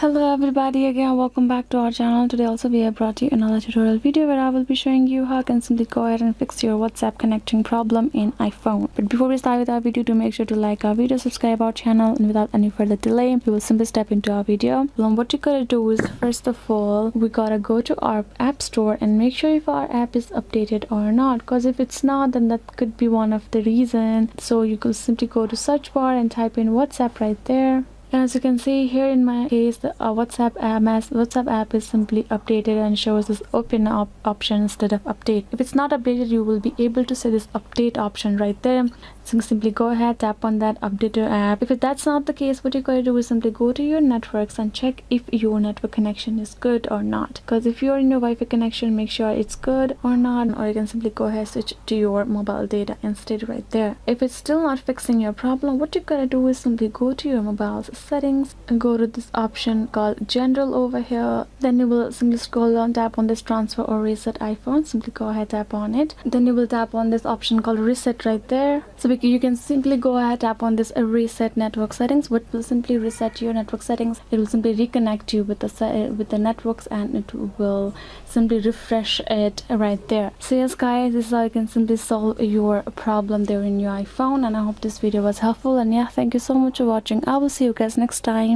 Hello everybody, again welcome back to our channel. Today also we have brought you another tutorial video where I will be showing you how you can simply go ahead and fix your WhatsApp connecting problem in iPhone. But before we start with our video, do make sure to like our video, subscribe our channel, and without any further delay we will simply step into our video. Well, what you gotta do is, first of all, we gotta go to our app store and make sure if our app is updated or not, because if it's not, then that could be one of the reasons. So you could simply go to search bar and type in WhatsApp right there. And as you can see here, in my case, the WhatsApp app is simply updated and shows this open option instead of update. If it's not updated, you will be able to see this update option right there. So simply go ahead, tap on that update your app. If that's not the case, what you gotta do is simply go to your networks and check if your network connection is good or not. Because if you're in your Wi-Fi connection, make sure it's good or not, or you can simply go ahead switch to your mobile data instead right there. If it's still not fixing your problem, what you gotta do is simply go to your mobile settings and go to this option called general over here. Then you will simply scroll down, tap on this transfer or reset iPhone. Simply go ahead, tap on it. Then you will tap on this option called reset right there. So you can simply go ahead, tap on this reset network settings, which will simply reset your network settings. It will simply reconnect you with the networks, and it will simply refresh it right there. So yes guys, this is how you can simply solve your problem there in your iPhone, and I hope this video was helpful. And yeah, thank you so much for watching. I will see you guys next time.